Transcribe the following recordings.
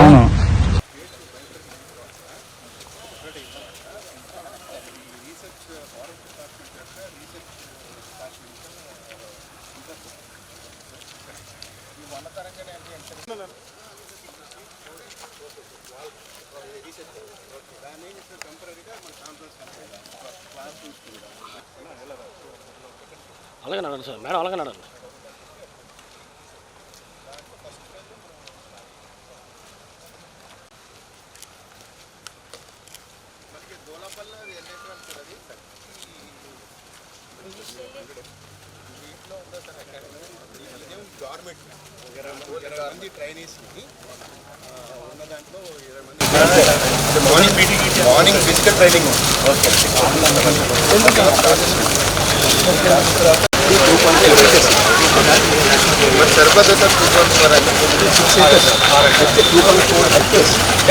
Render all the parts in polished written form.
అవును. అలాగే నడండి sir, madam అలాగే నడండి. మార్నింగ్ ఫిజికల్ ట్రైనింగ్ సరిపోతుంది సార్.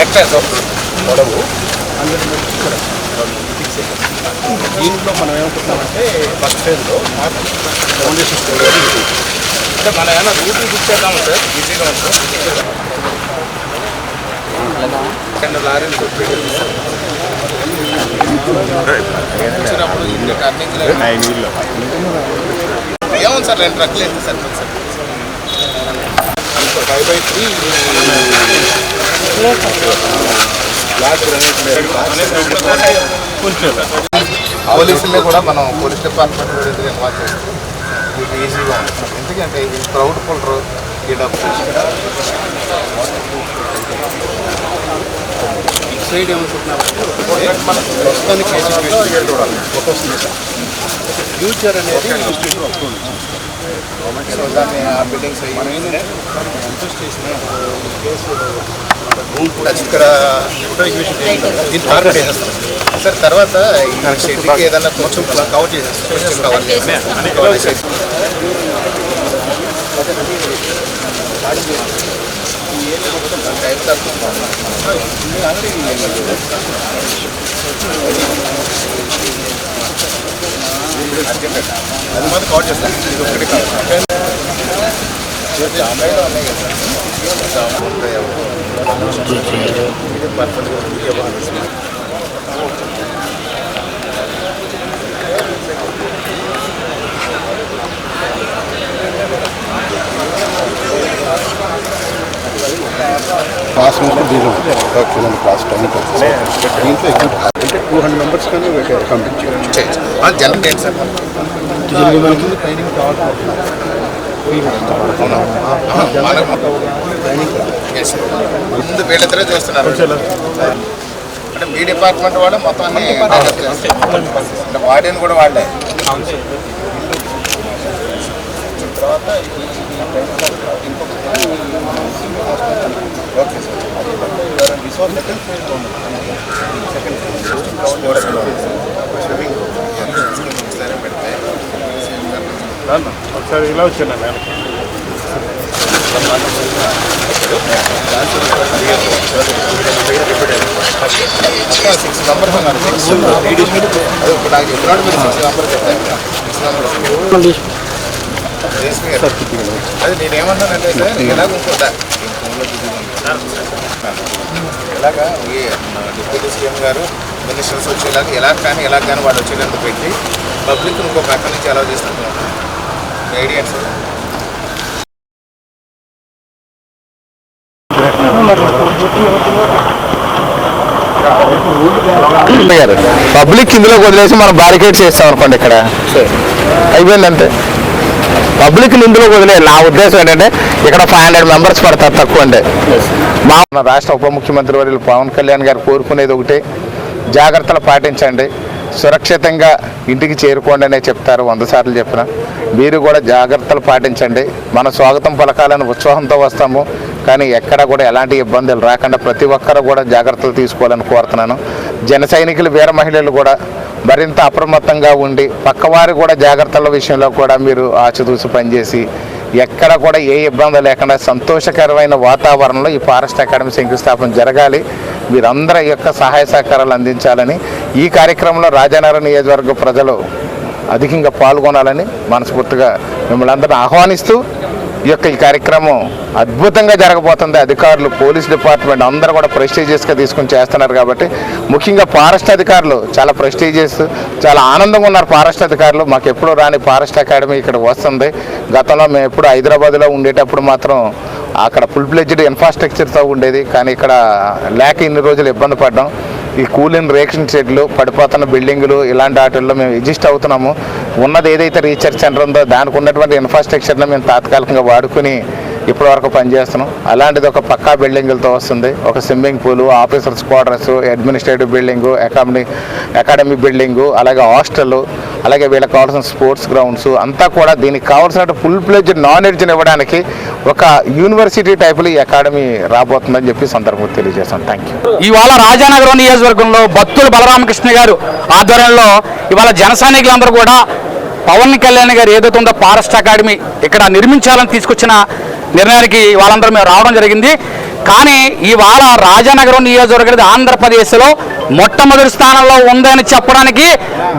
2.4 పొడవు. దీంట్లో మనం ఏమనుకుంటున్నామంటే ఫస్ట్ ఫేజ్లో ఫౌండేషన్ అంటే మనం ఏమైనా రూట్లు ఇచ్చేద్దాము సార్, ఈజీగా ఉంటుంది. లారీలు వచ్చినప్పుడు ఇన్ని టర్నింగ్ ఏముంది సార్, 2 ట్రక్లు అయితే సార్. 5/3 పోలీసుల్లో కూడా మనం పోలీస్ డిపార్ట్మెంట్ ఇన్వాల్వ్ చేస్తాం. మీకు ఈజీగా ఉంటుంది. ఎందుకంటే ఇది క్రౌడ్ పుల్డరు ఈ డబ్బు సైడ్ ఏమనుకుంటున్నారంటే ప్రస్తుతానికి ఫ్యూచర్ అనేది సో దాన్ని ఆ బిల్డింగ్స్ ఇక్కడ దీన్ని టార్గెట్ చేసేస్తాం సార్. తర్వాత షెడ్కి ఏదన్నా కొంచెం కవర్ చేసేస్తాం. కవర్ చేసేస్తాం. అది మాత్రం కవర్ చేస్తాం. ఇది ఒకటి కావాలి. క్లాస్ దీంట్లో క్లాస్ టైం దీంట్లో ఎక్కువ అంటే 200 మెంబర్స్ కానీ కంప్లీట్ చేయొచ్చు. జనరల్ ఏంటి సార్ ట్రైనింగ్ ముందు వీళ్ళిద్దరే చూస్తున్నారు. అంటే మీ డిపార్ట్మెంట్ వాళ్ళు మొత్తం అన్ని అంటే వాడిని కూడా వాళ్ళే. తర్వాత ఓకే సార్. రిసార్ట్ సెకండ్ ఫేజ్లో ఉంది. స్విమ్మింగ్ పెడితే ఒకసారి ఇలా వచ్చాను నేను 6 నంబర్స్ ఉన్నారు. 6 అదే ఇప్పుడు నాకు ఎప్పుడు మీరు 6 నంబర్ చెప్తాను. అది నేనేమన్నానంటే సార్ ఎలాగ ఉంటుందా ఎలాగా డిప్యూటీ సీఎం గారు మినిస్టర్స్ వచ్చేలాగా ఎలా కానీ వాళ్ళు వచ్చేటందుకు పెట్టి పబ్లిక్ ఇంకో పక్క నుంచి అలౌ చేస్తున్నారు. Idea sir. పబ్లిక్ ఇందులోకి వదిలేసి మనం బారికేడ్స్ చేస్తాం అనుకోండి, ఇక్కడ అయిపోయిందంటే పబ్లిక్ ఇందులోకి వదిలే. నా ఉద్దేశం ఏంటంటే ఇక్కడ 500 మెంబర్స్ పడతారు తక్కువ అంటే. మా రాష్ట్ర ఉప ముఖ్యమంత్రి వర్యులు పవన్ కళ్యాణ్ గారు కోరుకునేది ఒకటే, జాగ్రత్తలు పాటించండి, సురక్షితంగా ఇంటికి చేరుకోండి అనే చెప్తారు. 100 సార్లు చెప్పిన మీరు కూడా జాగ్రత్తలు పాటించండి. మన స్వాగతం పలకాలని ఉత్సాహంతో వస్తాము, కానీ ఎక్కడ కూడా ఎలాంటి ఇబ్బందులు రాకుండా ప్రతి ఒక్కరు కూడా జాగ్రత్తలు తీసుకోవాలని కోరుతున్నాను. జన సైనికులు, వీర మహిళలు కూడా మరింత అప్రమత్తంగా ఉండి పక్కవారు కూడా జాగ్రత్తల విషయంలో కూడా మీరు ఆచితూసి పనిచేసి ఎక్కడ కూడా ఏ ఇబ్బంది లేకుండా సంతోషకరమైన వాతావరణంలో ఈ ఫారెస్ట్ అకాడమీ శంకుస్థాపన జరగాలి. మీరందరి యొక్క సహాయ సహకారాలు అందించాలని, ఈ కార్యక్రమంలో రాజానగరం నియోజకవర్గ ప్రజలు అధికంగా పాల్గొనాలని మనస్ఫూర్తిగా మిమ్మల్ని అందరిని ఆహ్వానిస్తూ ఈ కార్యక్రమం అద్భుతంగా జరగబోతుంది. అధికారులు, పోలీస్ డిపార్ట్మెంట్ అందరూ కూడా ప్రెస్టీజియస్గా తీసుకుని చేస్తున్నారు కాబట్టి, ముఖ్యంగా ఫారెస్ట్ అధికారులు చాలా ప్రెస్టీజియస్, చాలా ఆనందంగా ఉన్నారు. ఫారెస్ట్ అధికారులు మాకు ఎప్పుడు రాని ఫారెస్ట్ అకాడమీ ఇక్కడ వస్తుంది. గతంలో మేము ఎప్పుడు హైదరాబాద్లో ఉండేటప్పుడు మాత్రం అక్కడ ఫుల్ ఫ్లెడ్జ్డ్ ఇన్ఫ్రాస్ట్రక్చర్తో ఉండేది, కానీ ఇక్కడ లేక ఇన్ని రోజులు ఇబ్బంది పడ్డాం. ఈ కూలింగ్ రేషన్ షెడ్లు, పడిపోతున్న బిల్డింగులు, ఇలాంటి వాటిల్లో మేము ఎగ్జిస్ట్ అవుతున్నాము. ఉన్నది ఏదైతే రీసెర్చ్ సెంటర్ ఉందో దానికి ఉన్నటువంటి ఇన్ఫ్రాస్ట్రక్చర్ని మేము తాత్కాలికంగా వాడుకుని ఇప్పటివరకు పనిచేస్తున్నాం. అలాంటిది ఒక పక్కా బిల్డింగులతో వస్తుంది. ఒక swimming pool, officers quarters, administrative building, academy building, అలాగే హాస్టల్, అలాగే వీళ్ళకి కావాల్సిన స్పోర్ట్స్ గ్రౌండ్స్ అంతా కూడా దీనికి కావాల్సిన ఫుల్ ఫ్లెడ్జ్డ్ నాలెడ్జ్ని ఇవ్వడానికి ఒక యూనివర్సిటీ టైపులో ఈ అకాడమీ రాబోతుందని చెప్పి సందర్భంగా తెలియజేస్తాం. Thank you. ఇవాళ రాజానగరం నియోజకవర్గంలో భక్తులు బలరామకృష్ణ గారు ఆధ్వర్యంలో ఇవాళ జన సైనికులందరూ కూడా పవన్ కళ్యాణ్ గారు ఏదైతే ఉందో ఫారెస్ట్ అకాడమీ ఇక్కడ నిర్మించాలని తీసుకొచ్చిన నిర్ణయానికి వాళ్ళందరూ మేము రావడం జరిగింది. కానీ ఇవాళ రాజానగరం నియోజకవర్గం ఆంధ్రప్రదేశ్లో మొట్టమొదటి స్థానంలో ఉందని చెప్పడానికి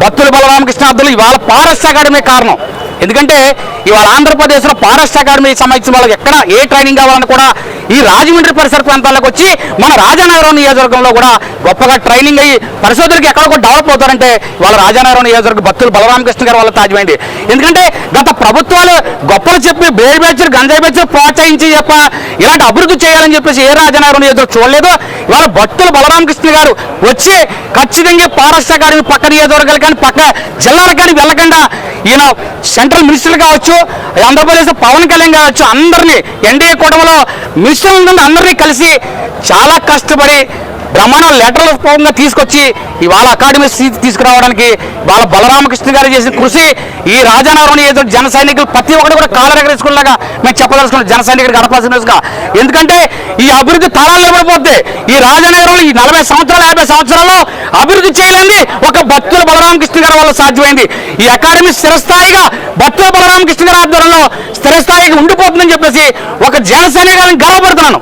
భక్తులు బలరామకృష్ణార్థులు ఇవాళ ఫారెస్ట్ అకాడమీ కారణం. ఎందుకంటే ఇవాళ ఆంధ్రప్రదేశ్లో ఫారెస్ట్ అకాడమీ సంబంధించిన వాళ్ళకి ఎక్కడ ఏ ట్రైనింగ్ కావాలని కూడా ఈ రాజమండ్రి పరిసర ప్రాంతాలకు వచ్చి మన రాజానగరం నియోజకవర్గంలో కూడా గొప్పగా ట్రైనింగ్ అయ్యి పరిశోధనకి ఎక్కడ కూడా డెవలప్ అవుతారంటే వాళ్ళ రాజానగరం నియోజకవర్గ భక్తులు బలరామకృష్ణ గారు వాళ్ళ తాజమైంది. ఎందుకంటే గత ప్రభుత్వాలు గొప్పలు చెప్పి బేడి బ్యాచర్, గంజాయి బ్యాచర్ ప్రోత్సహించి చెప్ప ఇలాంటి అభివృద్ధి చేయాలని చెప్పేసి ఏ రాజానగరం నియోజకవర్గం చూడలేదు. ఇవాళ భక్తులు బలరామకృష్ణ గారు వచ్చి ఖచ్చితంగా ఫారెస్ట్ అకాడమీ పక్క నియోజకవర్గాలు కానీ పక్క జిల్లాలకు కానీ వెళ్ళకుండా ఈయన సెంట్రల్ మినిస్టర్ కావచ్చు, ఆంధ్రప్రదేశ్ పవన్ కళ్యాణ్ కావచ్చు, అందరినీ ఎన్డీఏ కూటమిలో మినిస్టర్ల అందరినీ కలిసి చాలా కష్టపడి బ్రహ్మాండం లెటర్ల రూపంగా తీసుకొచ్చి ఇవాళ అకాడమీ తీసుకురావడానికి వాళ్ళ బలరామకృష్ణ గారు చేసిన కృషి ఈ రాజానగరం నియోజకవర్గ జన సైనికులు ప్రతి ఒక్కరు కూడా కాలరెగరేసుకునేలాగా మేము చెప్పదలుచుకున్నాం జన సైనికులు గడపాల్సినగా. ఎందుకంటే ఈ అభివృద్ధి తరాలు నిలబడిపోతే ఈ రాజానగరంలో ఈ 40 సంవత్సరాలు 50 సంవత్సరాల్లో అభివృద్ధి చేయలేని ఒక భక్తుల బలరామకృష్ణ గారి వల్ల సాధ్యమైంది. ఈ అకాడమీ స్థిరస్థాయిగా భక్తుల బలరామకృష్ణ గారి ఆధ్వర్యంలో స్థిరస్థాయిగా ఉండిపోతుందని చెప్పేసి ఒక జన సైనికులను గర్వపడుతున్నాను.